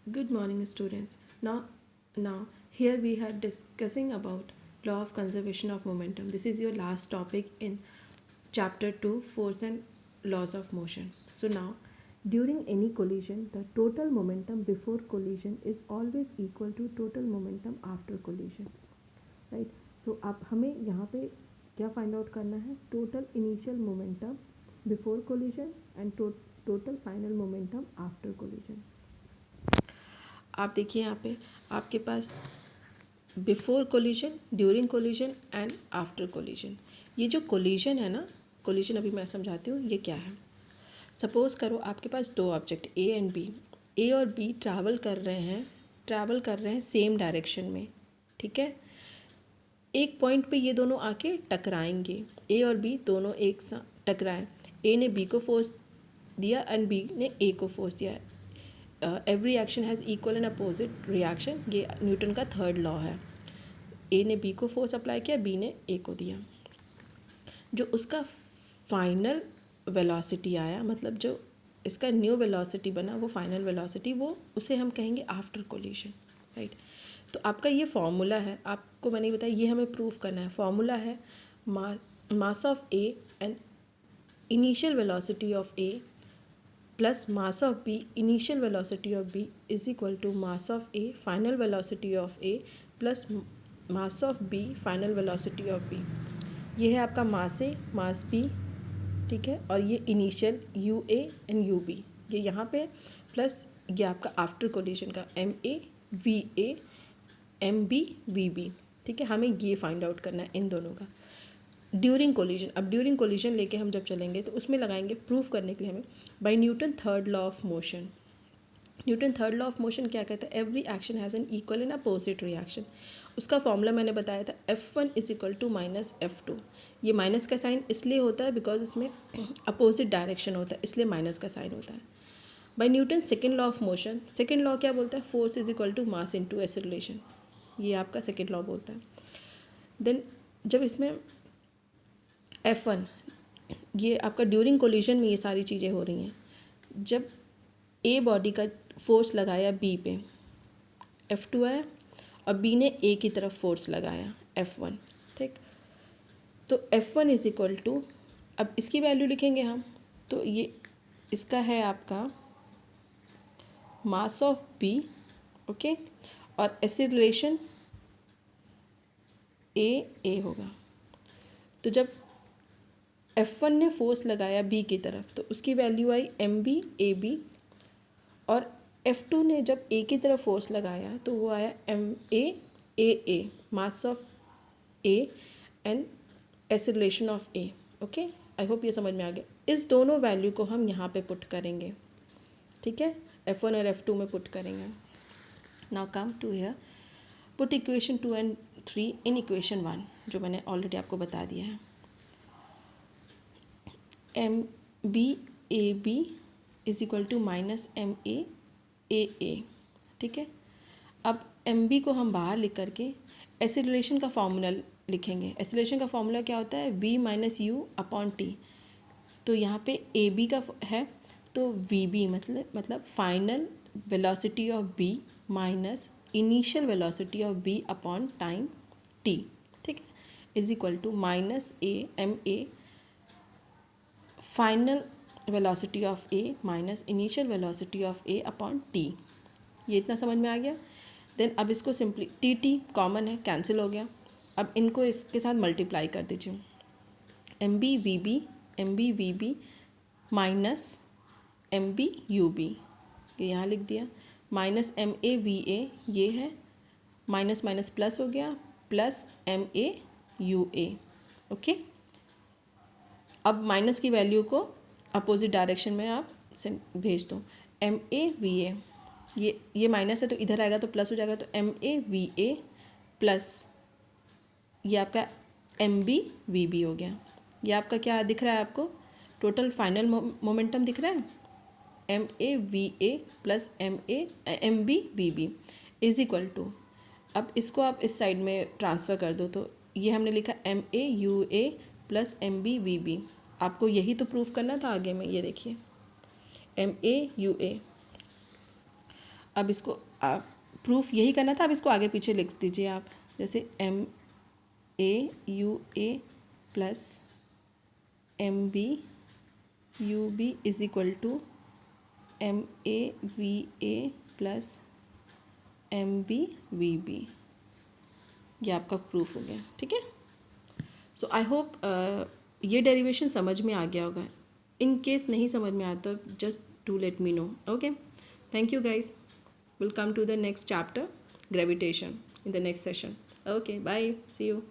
Good morning, students. Now here we are discussing about law of conservation of momentum. This is your last topic in chapter 2, force and laws of motion. So now, during any collision, the total momentum before collision is always equal to total momentum after collision. Right? So अब हमें यहाँ पे क्या find out करना है? Total initial momentum before collision and total final momentum after collision. आप देखिए यहाँ पे आपके पास before collision, during collision and after collision. ये जो कोलिजन है ना, कोलिजन अभी मैं समझाती हूँ ये क्या है. सपोज़ करो आपके पास दो ऑब्जेक्ट ए एंड बी. ए और बी ट्रैवल कर रहे हैं सेम डायरेक्शन में. ठीक है. एक पॉइंट पे ये दोनों आके टकराएंगे. ए और बी दोनों एक साथ टकराएं. ए ने बी को फोर्स दिया एंड बी ने ए को फोर्स दिया. Every action has equal and opposite reaction. ये न्यूटन का थर्ड लॉ है. ए ने बी को फोर्स अप्लाई किया, बी ने ए को दिया. जो उसका फाइनल वेलोसिटी आया, मतलब जो इसका न्यू वेलोसिटी बना, वो फाइनल वेलोसिटी, वो उसे हम कहेंगे आफ्टर कोलिजन. राइट. तो आपका ये फॉर्मूला है, आपको मैंने बताया, ये हमें प्रूव करना है. फॉर्मूला है मास of A and initial velocity of A plus mass of b initial velocity of b is equal to mass of a final velocity of a plus mass of b final velocity of b. ये है आपका मास ए, mass be. ठीक है. और ये initial U A and U B ये यहाँ पे, प्लस ये आपका आफ्टर कोलिजन का M A V A M B V B. ठीक है. हमें ये फाइंड आउट करना है इन दोनों का ड्यूरिंग कोलिजन. अब ड्यूरिंग कोलिजन लेके हम जब चलेंगे तो उसमें लगाएंगे प्रूफ करने के लिए हमें by Newton third law of motion. Newton third law of motion क्या कहता है? Every action has an equal and opposite reaction. उसका फॉर्मूला मैंने बताया था F1 is equal to minus F2. ये माइनस का साइन इसलिए होता है बिकॉज इसमें अपोजिट डायरेक्शन होता है, इसलिए माइनस का साइन होता है. By Newton second law of motion, second law क्या बोलता है? Force is equal to mass into acceleration. ये आपका सेकेंड लॉ बोलता है. देन जब इसमें F1, ये आपका ड्यूरिंग कोलिजन में ये सारी चीज़ें हो रही हैं. जब ए बॉडी का फोर्स लगाया बी पे, F2 आया, और बी ने ए की तरफ फोर्स लगाया F1. ठीक. तो F1 इज इक्वल टू, अब इसकी वैल्यू लिखेंगे हम, तो ये इसका है आपका मास ऑफ बी. ओके. और एक्सेलरेशन ए होगा. तो जब F1 ने फोर्स लगाया बी की तरफ तो उसकी value I M B A B. और F2 ने जब ए की तरफ फोर्स लगाया तो वो आया M A, mass of A and acceleration of A. Okay. I hope ये समझ में आ गया. इस दोनों वैल्यू को हम यहाँ पे पुट करेंगे. ठीक है. F1 और F2 में पुट करेंगे. Now come to here, put equation 2 and 3 in equation 1, जो मैंने ऑलरेडी आपको बता दिया है. M B A B is equal to minus M A. ठीक है. अब एम बी को हम बाहर लिख करके एक्सेलरेशन का फॉर्मूला लिखेंगे. एक्सेलरेशन का फॉर्मूला क्या होता है? V minus U upon T. तो यहाँ पे ए बी का है, तो वी बी मतलब final velocity of B minus initial velocity of B upon time T. ठीक है. Is equal to minus A M A final velocity of A minus initial velocity of A upon T. ये इतना समझ में आ गया. Then अब इसको सिंपली टी कॉमन है, कैंसिल हो गया. अब इनको इसके साथ मल्टीप्लाई कर दीजिए. M B V B minus M B U B, ये यहाँ लिख दिया. Minus M A V A, ये है माइनस माइनस प्लस हो गया, plus M A U A. Okay. अब माइनस की वैल्यू को अपोजिट डायरेक्शन में आप भेज दो. एम ए वी ए, ये माइनस है तो इधर आएगा तो प्लस हो जाएगा, तो M A V A plus ये आपका एम बी वी बी हो गया. ये आपका क्या दिख रहा है? आपको टोटल फाइनल मोमेंटम दिख रहा है. M A V A plus M B V B is equal to, अब इसको आप इस साइड में ट्रांसफ़र कर दो, तो ये हमने लिखा M A U A plus M B V B. आपको यही तो प्रूफ करना था आगे में. ये देखिए एम ए यू ए. अब इसको आप प्रूफ यही करना था, अब इसको आगे पीछे लिख दीजिए आप, जैसे MAUA plus MBUB is equal to MAVA plus MBVB। ये आपका प्रूफ हो गया, ठीक है। सो आई होप ये डेरिवेशन समझ में आ गया होगा। इन केस नहीं समझ में आता तो just do let me know, okay. Thank you guys, will come to the next chapter, gravitation, in the next session. Okay, bye, see you.